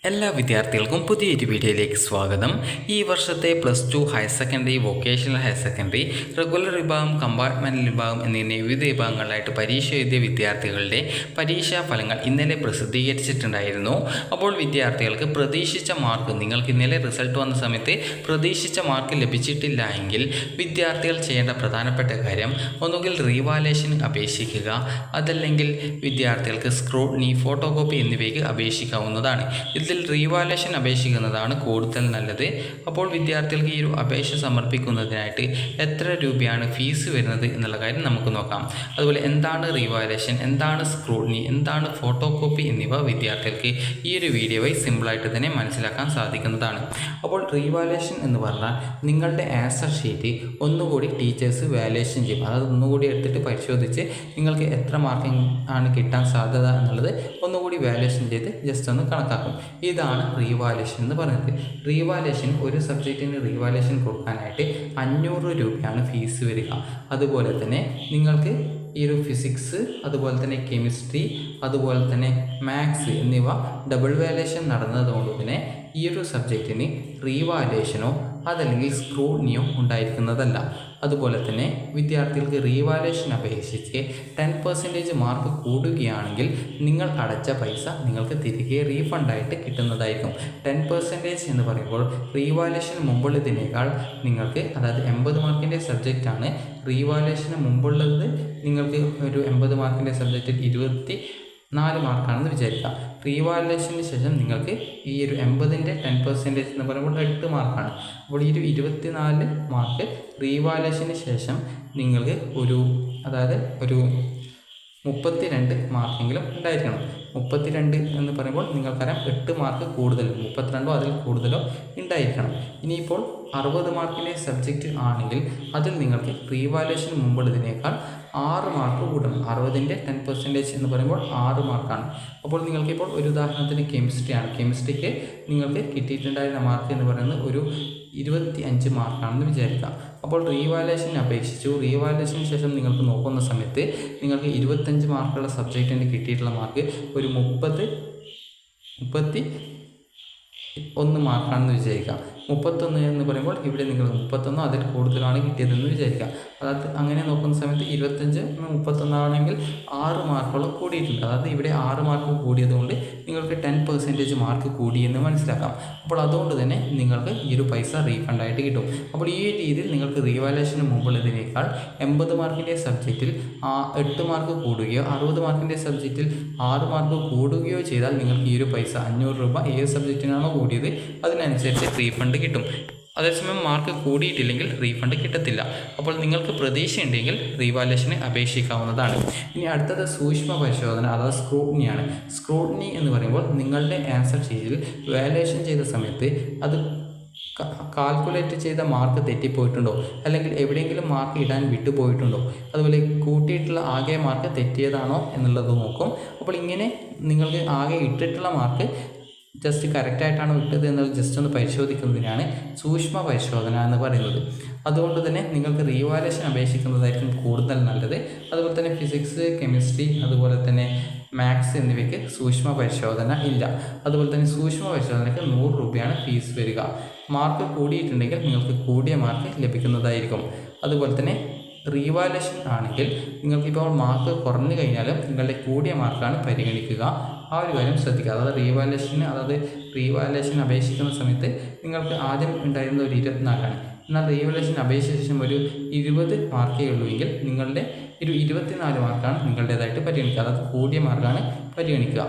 എല്ലാ വിദ്യാർത്ഥികൾക്കും പുതിയൊരു വീഡിയോയിലേക്ക് സ്വാഗതം. ഈ വർഷത്തെ +2 higher secondary, vocational higher secondary, regular വിഭാഗം, കമ്പാർട്ട്മെൻറ്റൽ വിഭാഗം എന്നിങ്ങനെ വിവിധ വിഭാഗങ്ങളിലായിട്ട് പരീക്ഷ എഴുതിയ വിദ്യാർത്ഥികളുടെ പരീക്ഷാ ഫലങ്ങൾ ഇന്നലെ പ്രസിദ്ധീകരിച്ചിട്ടുണ്ടായിരുന്നു. അപ്പോൾ വിദ്യാർത്ഥികൾക്ക് പ്രതീക്ഷിച്ച മാർക്ക്, നിങ്ങൾക്ക് ഇന്നലെ റിസൾട്ട് വന്ന സമയത്ത് പ്രതീക്ഷിച്ച മാർക്ക് ലഭിച്ചിട്ടില്ല എങ്കിൽ വിദ്യാർത്ഥികൾ ചെയ്യേണ്ട പ്രധാനപ്പെട്ട കാര്യം ഒന്നുകിൽ റീവാലേഷന് അപേക്ഷിക്കുക, അതല്ലെങ്കിൽ വിദ്യാർത്ഥികൾക്ക് സ്ക്രൂട്ടിനി, ഫോട്ടോ കോപ്പി എന്നിവയ്ക്ക് അപേക്ഷിക്കാവുന്നതാണ്. ഇതിൽ റീവാലേഷൻ അപേക്ഷിക്കുന്നതാണ് കൂടുതൽ നല്ലത്. അപ്പോൾ വിദ്യാർത്ഥികൾക്ക് ഈ ഒരു അപേക്ഷ സമർപ്പിക്കുന്നതിനായിട്ട് എത്ര രൂപയാണ് ഫീസ് വരുന്നത് എന്നുള്ള കാര്യം നമുക്ക് നോക്കാം. അതുപോലെ എന്താണ് റീവാലേഷൻ, എന്താണ് സ്ക്രൂട്ടിനി, എന്താണ് ഫോട്ടോ കോപ്പി എന്നിവ വിദ്യാർത്ഥികൾക്ക് ഈ ഒരു വീഡിയോ വഴി സിമ്പിളായിട്ട് തന്നെ മനസ്സിലാക്കാൻ സാധിക്കുന്നതാണ്. അപ്പോൾ റീവാലേഷൻ എന്ന് പറഞ്ഞാൽ നിങ്ങളുടെ ആൻസർ ഷീറ്റ് ഒന്നുകൂടി ടീച്ചേഴ്സ് വാലേഷൻ ചെയ്യും. അതായത് ഒന്നുകൂടി എടുത്തിട്ട് പരിശോധിച്ച് നിങ്ങൾക്ക് എത്ര മാർക്കിംഗ് ആണ് കിട്ടാൻ സാധ്യത എന്നുള്ളത് ഒന്നുകൂടി വാലേഷൻ ചെയ്ത് ജസ്റ്റ് ഒന്ന് കണക്കാക്കും. ഇതാണ് റീവാലേഷൻ എന്ന് പറയുന്നത്. റീവാലേഷൻ, ഒരു സബ്ജക്റ്റിന് റീവാലേഷൻ കൊടുക്കാനായിട്ട് 500 രൂപയാണ് ഫീസ് വരിക. അതുപോലെ തന്നെ നിങ്ങൾക്ക് ഈ ഒരു ഫിസിക്സ്, അതുപോലെ തന്നെ കെമിസ്ട്രി, അതുപോലെ തന്നെ മാത്സ് എന്നിവ ഡബിൾ വാലേഷൻ നടന്നതുകൊണ്ട് തന്നെ ഈ ഒരു സബ്ജക്റ്റിന് റീവാലേഷനോ അതല്ലെങ്കിൽ സ്ക്രൂട്ടിനിയോ ഉണ്ടായിരിക്കുന്നതല്ല. അതുപോലെ തന്നെ വിദ്യാർത്ഥികൾക്ക് റീവാലേഷൻ അപേക്ഷിച്ച് 10% മാർക്ക് കൂടുകയാണെങ്കിൽ നിങ്ങൾ അടച്ച പൈസ നിങ്ങൾക്ക് തിരികെ റീഫണ്ടായിട്ട് കിട്ടുന്നതായിരിക്കും. 10% എന്ന് പറയുമ്പോൾ റീവാലേഷന് മുമ്പുള്ളതിനേക്കാൾ നിങ്ങൾക്ക്, അതായത് 80 മാർക്കിൻ്റെ സബ്ജക്റ്റാണ് റീവാലേഷന് മുമ്പുള്ളത്, നിങ്ങൾക്ക് ഒരു 80 മാർക്കിൻ്റെ സബ്ജക്റ്റിൽ 24 മാർക്കാണെന്ന് വിചാരിക്കാം. റീവാലേഷന് ശേഷം നിങ്ങൾക്ക് ഈ ഒരു 80ൻ്റെ 10% എന്ന് പറയുമ്പോൾ 8 മാർക്കാണ്. അപ്പോൾ ഈ ഒരു 24 മാർക്ക് റീവാലേഷന് ശേഷം നിങ്ങൾക്ക് അതായത് ഒരു 32 മാർക്കെങ്കിലും ഉണ്ടായിരിക്കണം. 32 എന്ന് പറയുമ്പോൾ നിങ്ങൾക്കറിയാം 8 മാർക്ക് കൂടുതലോ 32ഓ അതിൽ കൂടുതലോ ഉണ്ടായിരിക്കണം. ഇനിയിപ്പോൾ 60 മാർക്കിൻ്റെ സബ്ജക്റ്റ് ആണെങ്കിൽ അതിൽ നിങ്ങൾക്ക് റീവാലേഷന് മുമ്പുള്ളതിനേക്കാൾ 6 മാർക്ക് കൂട്ടണം. 60ൻ്റെ 10% എന്ന് പറയുമ്പോൾ 6 മാർക്കാണ്. അപ്പോൾ നിങ്ങൾക്കിപ്പോൾ ഒരു ഉദാഹരണത്തിന് കെമിസ്ട്രിയാണ്. കെമിസ്ട്രിക്ക് നിങ്ങൾക്ക് കിട്ടിയിട്ടുണ്ടായിരുന്ന മാർക്ക് എന്ന് പറയുന്നത് ഒരു 25 മാർക്കാണെന്ന് വിചാരിക്കാം. അപ്പോൾ റീവാലേഷന് അപേക്ഷിച്ചു. റീവാലേഷന് ശേഷം നിങ്ങൾക്ക് നോക്കുന്ന സമയത്ത് നിങ്ങൾക്ക് 25 മാർക്കുള്ള സബ്ജക്റ്റിന് കിട്ടിയിട്ടുള്ള മാർക്ക് ഒരു 31 മാർക്കാണെന്ന് വിചാരിക്കാം. 31 എന്ന് പറയുമ്പോൾ ഇവിടെ നിങ്ങൾ 31 അതിൽ കൂടുതലാണ് കിട്ടിയതെന്ന് വിചാരിക്കാം. അതായത് അങ്ങനെ നോക്കുന്ന സമയത്ത് 25 31 ആണെങ്കിൽ 6 മാർക്കോളം കൂടിയിട്ടുണ്ട്. അതായത് ഇവിടെ 6 മാർക്ക് കൂടിയത് കൊണ്ട് നിങ്ങൾക്ക് 10% മാർക്ക് കൂടിയെന്ന് മനസ്സിലാക്കാം. അപ്പോൾ അതുകൊണ്ട് തന്നെ നിങ്ങൾക്ക് ഈ ഒരു പൈസ റീഫണ്ടായിട്ട് കിട്ടും. അപ്പോൾ ഈ രീതിയിൽ നിങ്ങൾക്ക് റീവാലേഷന് മുമ്പുള്ളതിനേക്കാൾ 80 മാർക്കിൻ്റെ സബ്ജക്റ്റിൽ 8 മാർക്ക് കൂടുകയോ 60 മാർക്കിൻ്റെ സബ്ജക്റ്റിൽ 6 മാർക്ക് കൂടുകയോ ചെയ്താൽ നിങ്ങൾക്ക് ഈ ഒരു പൈസ 500 രൂപ ഏത് സബ്ജക്റ്റിനാണോ കൂടിയത് അതിനനുസരിച്ച് റീഫണ്ട് കിട്ടും. അതേസമയം മാർക്ക് കൂടിയിട്ടില്ലെങ്കിൽ റീഫണ്ട് കിട്ടത്തില്ല. അപ്പോൾ നിങ്ങൾക്ക് പ്രതീക്ഷയുണ്ടെങ്കിൽ റീവാലേഷന് അപേക്ഷിക്കാവുന്നതാണ്. ഇനി അടുത്തത് സൂക്ഷ്മ പരിശോധന, അതായത് സ്ക്രൂട്ടിനിയാണ്. സ്ക്രൂട്ടിനി എന്ന് പറയുമ്പോൾ നിങ്ങളുടെ ആൻസർ ഷീറ്റിൽ വാലേഷൻ ചെയ്ത സമയത്ത് അത് കാൽക്കുലേറ്റ് ചെയ്ത മാർക്ക് തെറ്റിപ്പോയിട്ടുണ്ടോ, അല്ലെങ്കിൽ എവിടെയെങ്കിലും മാർക്ക് ഇടാൻ വിട്ടുപോയിട്ടുണ്ടോ, അതുപോലെ കൂട്ടിയിട്ടുള്ള ആകെ മാർക്ക് തെറ്റിയതാണോ എന്നുള്ളത് നോക്കും. അപ്പോൾ ഇങ്ങനെ നിങ്ങൾക്ക് ആകെ ഇട്ടിട്ടുള്ള മാർക്ക് ജസ്റ്റ് കറക്റ്റായിട്ടാണോ ഇട്ടത് എന്നുള്ളത് ജസ്റ്റ് ഒന്ന് പരിശോധിക്കുന്നതിനാണ് സൂക്ഷ്മ പരിശോധന എന്ന് പറയുന്നത്. അതുകൊണ്ട് തന്നെ നിങ്ങൾക്ക് റീവാലേഷൻ അപേക്ഷിക്കുന്നതായിരിക്കും കൂടുതൽ നല്ലത്. അതുപോലെ തന്നെ ഫിസിക്സ്, കെമിസ്ട്രി, അതുപോലെ തന്നെ മാത്സ് എന്നിവയ്ക്ക് സൂക്ഷ്മ പരിശോധന ഇല്ല. അതുപോലെ തന്നെ സൂക്ഷ്മ പരിശോധനയ്ക്ക് 100 രൂപയാണ് ഫീസ് വരിക. മാർക്ക് കൂടിയിട്ടുണ്ടെങ്കിൽ നിങ്ങൾക്ക് കൂടിയ മാർക്ക് ലഭിക്കുന്നതായിരിക്കും. അതുപോലെ തന്നെ റീവാലേഷൻ ആണെങ്കിൽ നിങ്ങൾക്കിപ്പോൾ മാർക്ക് കുറഞ്ഞു കഴിഞ്ഞാലും നിങ്ങളുടെ കൂടിയ മാർക്കാണ് പരിഗണിക്കുക. ആ ഒരു കാര്യം ശ്രദ്ധിക്കുക. അതായത് റീവാലേഷൻ അപേക്ഷിക്കുന്ന സമയത്ത് നിങ്ങൾക്ക് ആദ്യം ഉണ്ടായിരുന്ന ഒരു 24ആണ്. എന്നാൽ റീവാലേഷൻ അപേക്ഷിച്ച ശേഷം ഒരു 20 മാർക്കേ ഉള്ളൂവെങ്കിൽ നിങ്ങളുടെ ഒരു 24 മാർക്കാണ് നിങ്ങളുടേതായിട്ട് പരിഗണിക്കുക. അതായത് കൂടിയ മാർക്കാണ് പരിഗണിക്കുക.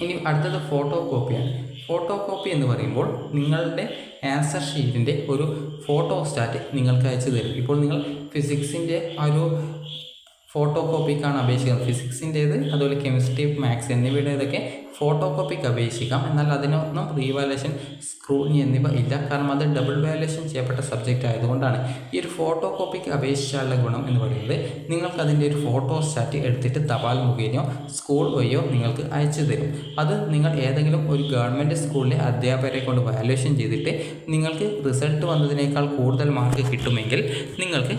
ഇനി അടുത്തത് ഫോട്ടോ കോപ്പിയാണ്. ഫോട്ടോ കോപ്പി എന്ന് പറയുമ്പോൾ നിങ്ങളുടെ ആൻസർ ഷീറ്റിൻ്റെ ഒരു ഫോട്ടോ സ്റ്റാറ്റ് നിങ്ങൾക്ക് അയച്ചു തരും. ഇപ്പോൾ നിങ്ങൾ ഫിസിക്സിൻ്റെ ഒരു ഫോട്ടോ കോപ്പിക്കാണ് അപേക്ഷിക്കുന്നത്. ഫിസിക്സിൻ്റേത്, അതുപോലെ കെമിസ്ട്രി, മാത്സ് എന്നിവയുടേതൊക്കെ ഫോട്ടോ കോപ്പിക്ക് അപേക്ഷിക്കാം. എന്നാൽ അതിനൊന്നും റീവാലേഷൻ, സ്ക്രൂട്ടിനി എന്നിവ ഇല്ല. കാരണം അത് ഡബിൾ വാലേഷൻ ചെയ്യപ്പെട്ട സബ്ജക്റ്റ് ആയതുകൊണ്ടാണ്. ഈ ഒരു ഫോട്ടോ കോപ്പിക്ക് അപേക്ഷിച്ചാലുള്ള ഗുണം എന്ന് പറയുന്നത് നിങ്ങൾക്ക് അതിൻ്റെ ഒരു ഫോട്ടോ സ്റ്റാറ്റ് എടുത്തിട്ട് തപാൽ മുഖേനയോ സ്കൂൾ വഴിയോ നിങ്ങൾക്ക് അയച്ചു തരും. അത് നിങ്ങൾ ഏതെങ്കിലും ഒരു ഗവൺമെൻറ് സ്കൂളിലെ അധ്യാപകരെ കൊണ്ട് വാലേഷൻ ചെയ്തിട്ട് നിങ്ങൾക്ക് റിസൾട്ട് വന്നതിനേക്കാൾ കൂടുതൽ മാർക്ക് കിട്ടുമെങ്കിൽ നിങ്ങൾക്ക്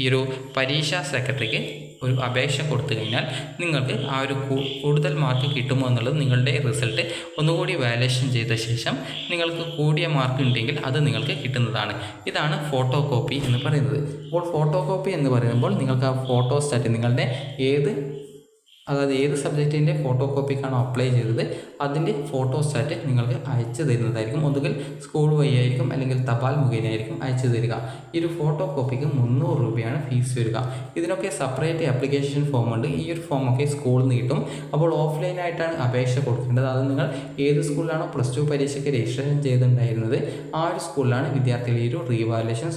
ഈ ഒരു പരീക്ഷാ സെക്രട്ടറിക്ക് ഒരു അപേക്ഷ കൊടുത്തു കഴിഞ്ഞാൽ നിങ്ങൾക്ക് ആ ഒരു കൂടുതൽ മാർക്ക് കിട്ടുമോ എന്നുള്ളത് നിങ്ങളുടെ റിസൾട്ട് ഒന്നുകൂടി വാല്യുവേഷൻ ചെയ്ത ശേഷം നിങ്ങൾക്ക് കൂടിയ മാർക്ക് ഉണ്ടെങ്കിൽ അത് നിങ്ങൾക്ക് കിട്ടുന്നതാണ്. ഇതാണ് ഫോട്ടോ കോപ്പി എന്ന് പറയുന്നത്. അപ്പോൾ ഫോട്ടോ കോപ്പി എന്ന് പറയുമ്പോൾ നിങ്ങൾക്ക് ആ ഫോട്ടോ സ്റ്റാറ്റ് നിങ്ങളുടെ ഏത് സബ്ജക്റ്റിൻ്റെ ഫോട്ടോ കോപ്പിക്കാണോ അപ്ലൈ ചെയ്തത് അതിൻ്റെ ഫോട്ടോ സ്റ്റാറ്റ് നിങ്ങൾക്ക് അയച്ചു തരുന്നതായിരിക്കും. ഒന്നുകിൽ സ്കൂൾ വഴി ആയിരിക്കും, അല്ലെങ്കിൽ തപാൽ മുഖേനയായിരിക്കും അയച്ചു തരിക. ഈ ഒരു ഫോട്ടോ കോപ്പിക്ക് 300 രൂപയാണ് ഫീസ് വരിക. ഇതിനൊക്കെ സെപ്പറേറ്റ് ആപ്ലിക്കേഷൻ ഫോം ഉണ്ട്. ഈ ഒരു ഫോമൊക്കെ സ്കൂളിൽ നിന്ന് കിട്ടും. അപ്പോൾ ഓഫ്ലൈനായിട്ടാണ് അപേക്ഷ കൊടുക്കേണ്ടത്. അത് നിങ്ങൾ ഏത് സ്കൂളിലാണോ +2 പരീക്ഷയ്ക്ക് രജിസ്ട്രേഷൻ ചെയ്തിട്ടുണ്ടായിരുന്നത് ആ ഒരു സ്കൂളിലാണ് വിദ്യാർത്ഥികൾ ഈ ഒരു റീവാലുവേഷൻ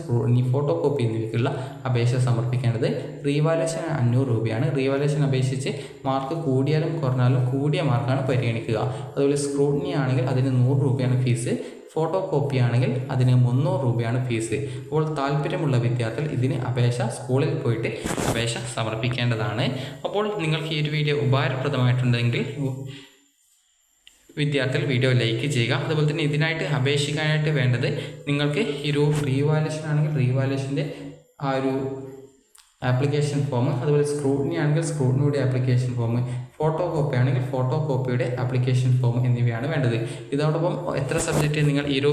ഫോട്ടോ കോപ്പി എന്നിവയ്ക്കുള്ള അപേക്ഷ സമർപ്പിക്കേണ്ടത്. റീവാലുവേഷൻ 500 രൂപയാണ്. റീവാലുവേഷൻ അപേക്ഷിച്ച് മാർക്ക് കൂടിയാലും കുറഞ്ഞാലും കൂടിയ മാർക്കാണ് പരിഗണിക്കുക. അതുപോലെ സ്ക്രൂട്ടിനി ആണെങ്കിൽ അതിന് 100 രൂപയാണ് ഫീസ്. ഫോട്ടോ കോപ്പി ആണെങ്കിൽ അതിന് 300 രൂപയാണ് ഫീസ്. അപ്പോൾ താല്പര്യമുള്ള വിദ്യാർത്ഥികൾ ഇതിന് സ്കൂളിൽ പോയിട്ട് അപേക്ഷ സമർപ്പിക്കേണ്ടതാണ്. അപ്പോൾ നിങ്ങൾക്ക് ഈ ഒരു വീഡിയോ ഉപകാരപ്രദമായിട്ടുണ്ടെങ്കിൽ വിദ്യാർത്ഥികൾ വീഡിയോ ലൈക്ക് ചെയ്യുക. അതുപോലെ തന്നെ ഇതിനായിട്ട് അപേക്ഷിക്കാനായിട്ട് വേണ്ടത് നിങ്ങൾക്ക് ഈ ഒരു റീവാലുവേഷൻ ആണെങ്കിൽ റീവാലുവേഷൻ്റെ ആ ഒരു ആപ്ലിക്കേഷൻ ഫോം, അതുപോലെ സ്ക്രൂട്ടിനി ആണെങ്കിൽ സ്ക്രൂട്ടിനിയുടെ ആപ്ലിക്കേഷൻ ഫോം, ഫോട്ടോ കോപ്പി ആണെങ്കിൽ ഫോട്ടോ കോപ്പിയുടെ ആപ്ലിക്കേഷൻ ഫോം എന്നിവയാണ് വേണ്ടത്. ഇതോടൊപ്പം എത്ര സബ്ജക്റ്റ് നിങ്ങൾ ഈ ഒരു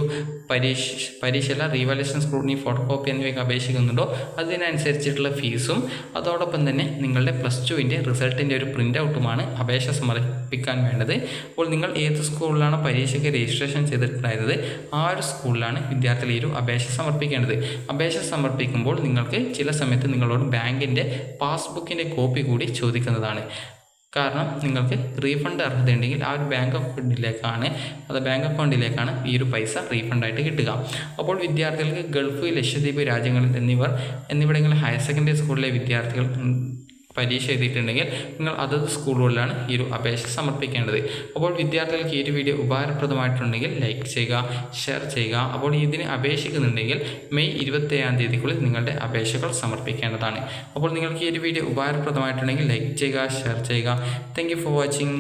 പരീക്ഷയിലെ റീവാലുവേഷൻ, സ്ക്രൂട്ടിനി, ഫോട്ടോ കോപ്പി എന്നിവയ്ക്ക് അപേക്ഷിക്കുന്നുണ്ടോ അതിനനുസരിച്ചിട്ടുള്ള ഫീസും അതോടൊപ്പം തന്നെ നിങ്ങളുടെ +2ൻ്റെ റിസൾട്ടിൻ്റെ ഒരു പ്രിൻ്റ് ഔട്ടുമാണ് അപേക്ഷ സമർപ്പിക്കാൻ വേണ്ടത്. അപ്പോൾ നിങ്ങൾ ഏത് സ്കൂളിലാണോ പരീക്ഷയ്ക്ക് രജിസ്ട്രേഷൻ ചെയ്തിട്ടുണ്ടായത് ആ ഒരു സ്കൂളിലാണ് വിദ്യാർത്ഥികൾ ഈ ഒരു അപേക്ഷ സമർപ്പിക്കേണ്ടത്. അപേക്ഷ സമർപ്പിക്കുമ്പോൾ നിങ്ങൾക്ക് ചില സമയത്ത് നിങ്ങളോട് ബാങ്കിൻ്റെ പാസ്ബുക്കിൻ്റെ കോപ്പി കൂടി ചോദിക്കുന്നതാണ്. കാരണം നിങ്ങൾക്ക് റീഫണ്ട് അർഹതയുണ്ടെങ്കിൽ ആ ഒരു ബാങ്ക് അക്കൗണ്ടിലേക്കാണ് ഈ ഒരു പൈസ റീഫണ്ടായിട്ട് കിട്ടുക. അപ്പോൾ വിദ്യാർത്ഥികൾക്ക് ഗൾഫ്, ലക്ഷദ്വീപ് രാജ്യങ്ങളിൽ എന്നിവിടങ്ങളിൽ ഹയർ സെക്കൻഡറി സ്കൂളിലെ വിദ്യാർത്ഥികൾ പരീക്ഷ എഴുതിയിട്ടുണ്ടെങ്കിൽ നിങ്ങൾ അതത് സ്കൂളുകളിലാണ് ഈ ഒരു അപേക്ഷ സമർപ്പിക്കേണ്ടത്. അപ്പോൾ വിദ്യാർത്ഥികൾക്ക് ഈ ഒരു വീഡിയോ ഉപകാരപ്രദമായിട്ടുണ്ടെങ്കിൽ ലൈക്ക് ചെയ്യുക, ഷെയർ ചെയ്യുക. അപ്പോൾ ഇതിന് അപേക്ഷിക്കുന്നുണ്ടെങ്കിൽ മെയ് 27-ാം തീയതിക്കുള്ളിൽ നിങ്ങളുടെ അപേക്ഷകൾ സമർപ്പിക്കേണ്ടതാണ്. അപ്പോൾ നിങ്ങൾക്ക് ഈ ഒരു വീഡിയോ ഉപകാരപ്രദമായിട്ടുണ്ടെങ്കിൽ ലൈക്ക് ചെയ്യുക, ഷെയർ ചെയ്യുക. Thank you for watching.